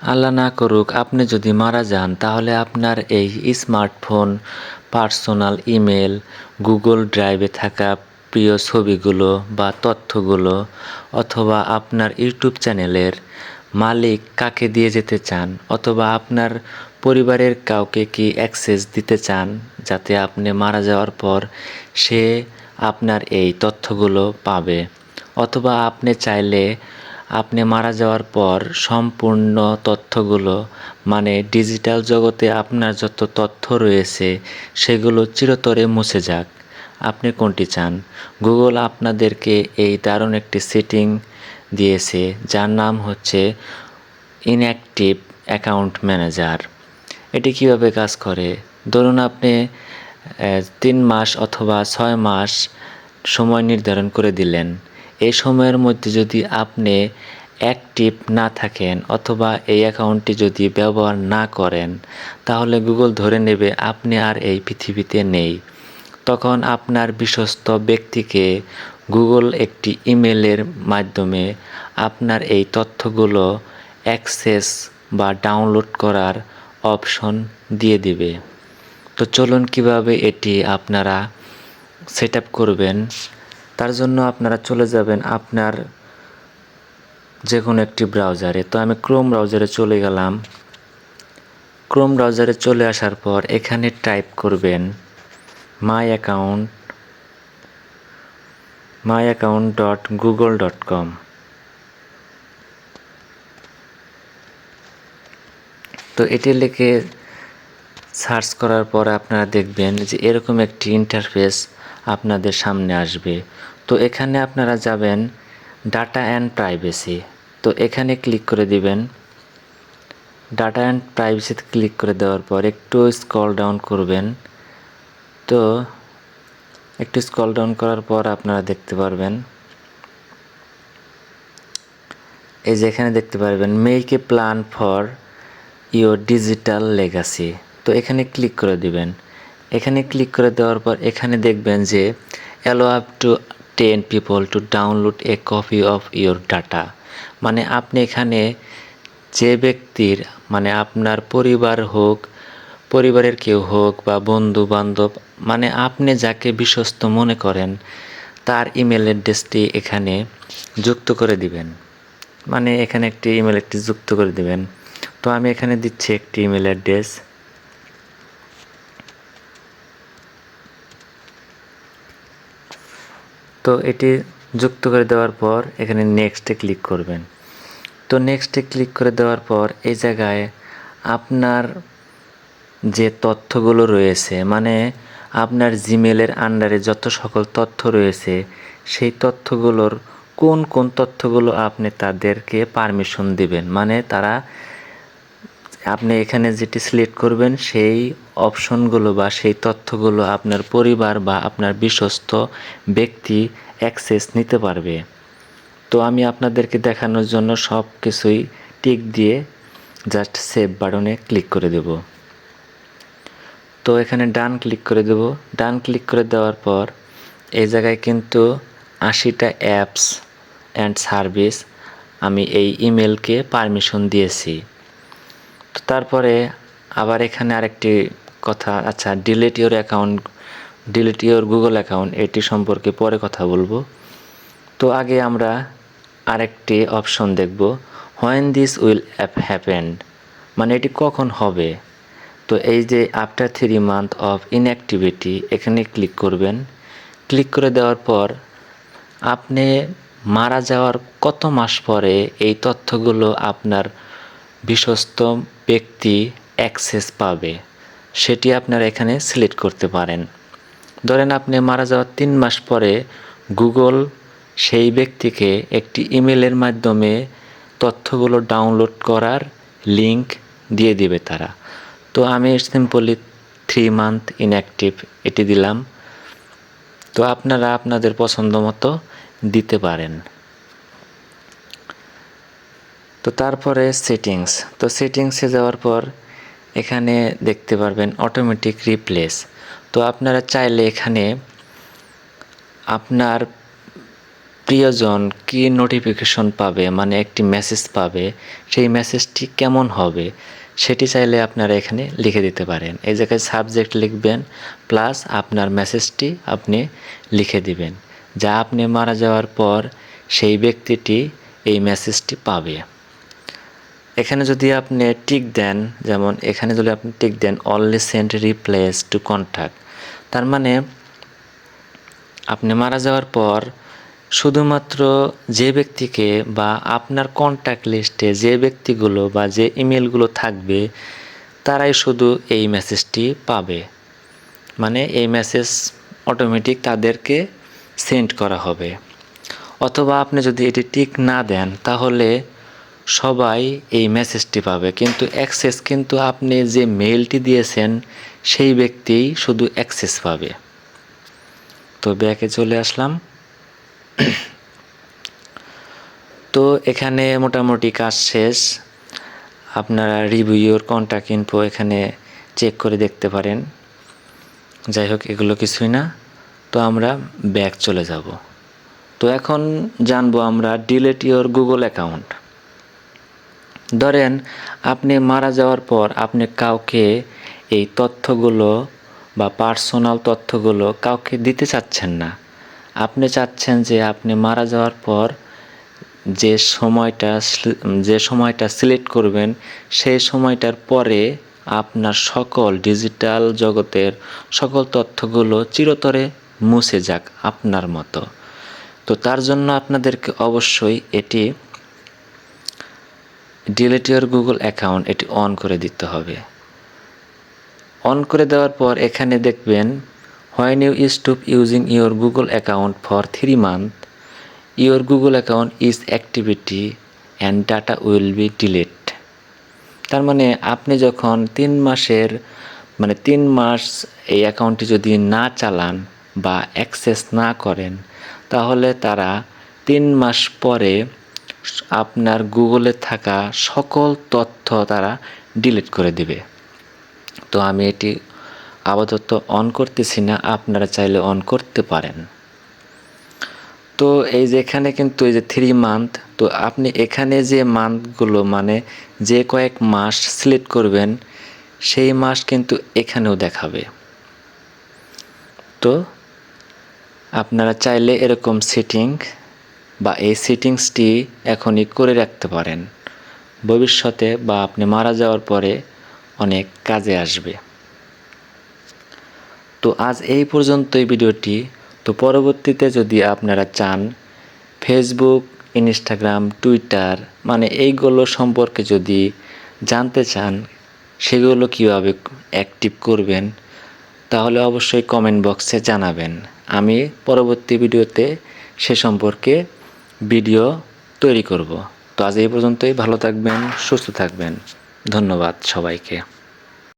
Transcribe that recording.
আল্লাহ না করুক আপনি যদি মারা যান, তাহলে আপনার এই স্মার্টফোন, পার্সোনাল ইমেল, গুগল ড্রাইভে থাকা প্রিয় ছবিগুলো বা তথ্যগুলো, অথবা আপনার ইউটিউব চ্যানেলের মালিক কাকে দিয়ে যেতে চান, অথবা আপনার পরিবারের কাউকে কি অ্যাক্সেস দিতে চান যাতে আপনি মারা যাওয়ার পর সে আপনার এই তথ্যগুলো পাবে। অথবা আপনি চাইলে আপনি মারা যাওয়ার পর সম্পূর্ণ তথ্যগুলো, মানে ডিজিটাল জগতে আপনার যত তথ্য রয়েছে সেগুলো চিরতরে মুছে যাক। আপনি কোনটি চান? গুগল আপনাদেরকে এই দারুণ একটি সেটিং দিয়েছে যার নাম হচ্ছে ইনঅ্যাক্টিভ অ্যাকাউন্ট ম্যানেজার। এটি কিভাবে কাজ করে? ধরুন আপনি 3 মাস অথবা 6 মাস সময় নির্ধারণ করে দিলেন। এই সময়ের মধ্যে যদি আপনি অ্যাক্টিভ না থাকেন অথবা এই অ্যাকাউন্টটি যদি ব্যবহার না করেন, তাহলে গুগল ধরে নেবে আপনি আর এই পৃথিবীতে নেই। তখন আপনার বিশ্বস্ত ব্যক্তিকে গুগল একটি ইমেলের মাধ্যমে আপনার এই তথ্যগুলো অ্যাক্সেস বা ডাউনলোড করার অপশন দিয়ে দিবে। তো চলুন কিভাবে এটি আপনারা সেট আপ করবেন। তার জন্য আপনারা চলে যাবেন আপনার যে কোনো একটি ব্রাউজারে। তো আমি ক্রোম ব্রাউজারে চলে গেলাম। ক্রোম ব্রাউজারে চলে আসার পর এখানে টাইপ করবেন myaccount.google.com। তো এটি লিখে সার্চ করার পর আপনারা দেখবেন যে এরকম একটি ইন্টারফেস আপনাদের সামনে আসবে। তো এখানে আপনারা যাবেন ডাটা অ্যান্ড প্রাইভেসি। তো এখানে ক্লিক করে দিবেন। ডাটা অ্যান্ড প্রাইভেসিতে ক্লিক করে দেওয়ার পর একটু স্ক্রল ডাউন করবেন। তো একটু স্ক্রল ডাউন করার পর আপনারা দেখতে পারবেন, এই যে এখানে দেখতে পারবেন make a plan for your digital legacy. তো এখানে ক্লিক করে দিবেন। এখানে ক্লিক করে দেওয়ার পর এখানে দেখবেন যে allow up to 10 people to download a copy of your data. মানে আপনি এখানে যে ব্যক্তির, মানে আপনার পরিবার হোক, পরিবারের কেউ হোক বা বন্ধু বান্ধব, মানে আপনি যাকে বিশ্বস্ত মনে করেন তার ইমেল অ্যাড্রেসটি এখানে যুক্ত করে দিবেন। মানে এখানে একটি ইমেল অ্যাড্রেস যুক্ত করে দিবেন। তো আমি এখানে দিচ্ছি একটি ইমেল অ্যাড্রেস। তো এটি যুক্ত করে দেওয়ার পর এখানে নেক্সটে ক্লিক করবেন। তো নেক্সটে ক্লিক করে দেওয়ার পর এই জায়গায় আপনার যে তথ্যগুলো রয়েছে, মানে আপনার জিমেলের আন্ডারে যত সকল তথ্য রয়েছে সেই তথ্যগুলোর কোন কোন তথ্যগুলো আপনি তাদেরকে পারমিশন দিবেন, মানে তারা, আপনি এখানে যেটি সিলেক্ট করবেন সেই অপশনগুলো বা সেই তথ্যগুলো আপনার পরিবার বা আপনার বিশ্বস্ত ব্যক্তি অ্যাক্সেস নিতে পারবে। তো আমি আপনাদেরকে দেখানোর জন্য সব কিছুই টিক দিয়ে জাস্ট সেভ বাটনে ক্লিক করে দেব। তো এখানে ডান ক্লিক করে দেব। ডান ক্লিক করে দেওয়ার পর এই জায়গায় কিন্তু 80টা অ্যাপস অ্যান্ড সার্ভিস আমি এই ইমেলকে পারমিশন দিয়েছি। তো তারপরে আবার এখানে আরেকটি কথা, আচ্ছা ডিলিট ইওর গুগল অ্যাকাউন্ট, এটি সম্পর্কে পরে কথা বলবো। তো আগে আমরা আরেকটি অপশন দেখব, হোয়েন দিস উইল হ্যাপেন, মানে এটি কখন হবে। তো এই যে আফটার 3 মান্থ অফ ইনঅ্যাক্টিভিটি এখানে ক্লিক করবেন। ক্লিক করে দেওয়ার পর আপনি মারা যাওয়ার কত মাস পরে এই তথ্যগুলো আপনার বিশ্বস্ত ব্যক্তি অ্যাক্সেস পাবে সেটি আপনারা এখানে সিলেক্ট করতে পারেন। ধরেন আপনি মারা যাওয়ার 3 মাস পরে গুগল সেই ব্যক্তিকে একটি ইমেলের মাধ্যমে তথ্যগুলো ডাউনলোড করার লিংক দিয়ে দিবে তারা। তো আমি সিম্পলি 3 মান্থ ইনঅ্যাক্টিভ এটি দিলাম। তো আপনারা আপনাদের পছন্দ মতো দিতে পারেন। তো তারপরে সেটিংস। তো সেটিংসে যাওয়ার পর এখানে দেখতে পারবেন অটোমেটিক রিপ্লেস। তো আপনারা চাইলে এখানে আপনার প্রিয়জন কি নোটিফিকেশন পাবে, মানে একটি মেসেজ পাবে, সেই মেসেজটি কেমন হবে সেটি চাইলে আপনারা এখানে লিখে দিতে পারেন। এই জায়গায় সাবজেক্ট লিখবেন প্লাস আপনার মেসেজটি আপনি লিখে দিবেন, যা আপনি মারা যাওয়ার পর সেই ব্যক্তিটি এই মেসেজটি পাবে। এখানে যদি আপনি টিক দেন, যেমন এখানে যদি আপনি টিক দেন only send replies to contact, তার মানে আপনি মারা যাওয়ার পর শুধুমাত্র যে ব্যক্তিকে বা আপনার কন্ট্যাক্ট লিস্টে যে ব্যক্তিগুলো বা যে ইমেলগুলো থাকবে তারাই শুধু এই মেসেজটি পাবে, মানে এই মেসেজ অটোমেটিক তাদেরকে সেন্ড করা হবে। অথবা আপনি যদি এটি টিক না দেন তাহলে সবাই এই মেসেজটি পাবে, কিন্তু অ্যাক্সেস কিন্তু আপনি যে মেইলটি দিয়েছেন সেই ব্যক্তিই শুধু অ্যাক্সেস পাবে। তো ব্যাকে চলে আসলাম। তো এখানে মোটামুটি কাজ শেষ। আপনারা রিভিউ ইওর কন্ট্যাক্ট ইনফো এখানে চেক করে দেখতে পারেন। যাই হোক, এগুলো কিছুই না। তো আমরা ব্যাক চলে যাব। তো এখন জানবো আমরা ডিলিট ইওর গুগল অ্যাকাউন্ট। ধরেন আপনি মারা যাওয়ার পর আপনি কাউকে এই তথ্যগুলো বা পার্সোনাল তথ্যগুলো কাউকে দিতে চাচ্ছেন না। আপনি চাচ্ছেন যে আপনি মারা যাওয়ার পর যে সময়টা সিলেক্ট করবেন সেই সময়টার পরে আপনার সকল ডিজিটাল জগতের সকল তথ্যগুলো চিরতরে মুছে যাক আপনার মতো। তো তার জন্য আপনাদেরকে অবশ্যই এটি ডিলিট ইওর গুগল অ্যাকাউন্ট এটি অন করে দিতে হবে। অন করে দেওয়ার পর এখানে দেখবেন when you stop using your Google account for 3 months your Google account is activity and data will be delete. তার মানে আপনি যখন 3 মাস এই অ্যাকাউন্টটি যদি না চালান বা অ্যাক্সেস না করেন তাহলে তারা 3 মাস পরে আপনার গুগলে থাকা সকল তথ্য তারা ডিলিট করে দিবে। তো আমি এটি আপাতত অন করতেছি না, আপনারা চাইলে অন করতে পারেন। তো এই যে এখানে কিন্তু এই যে 3 মান্থ, তো আপনি এখানে যে মান্থগুলো মানে যে কয়েক মাস সিলেক্ট করবেন সেই মাস কিন্তু এখানেও দেখাবে। তো আপনারা চাইলে এরকম সেটিং বা এই সেটিংসটি এখনই করে রাখতে পারেন, ভবিষ্যতে বা আপনি মারা যাওয়ার পরে অনেক কাজে আসবে। তো আজ এই পর্যন্তই ভিডিওটি। তো পরবর্তীতে যদি আপনারা চান ফেসবুক, ইনস্টাগ্রাম, টুইটার মানে এইগুলো সম্পর্কে যদি জানতে চান সেগুলো কীভাবে অ্যাক্টিভ করবেন তাহলে অবশ্যই কমেন্ট বক্সে জানাবেন। আমি পরবর্তী ভিডিওতে সে সম্পর্কে ভিডিও তৈরি করব। তো আজ এই পর্যন্তই। ভালো থাকবেন, সুস্থ থাকবেন। ধন্যবাদ সবাইকে।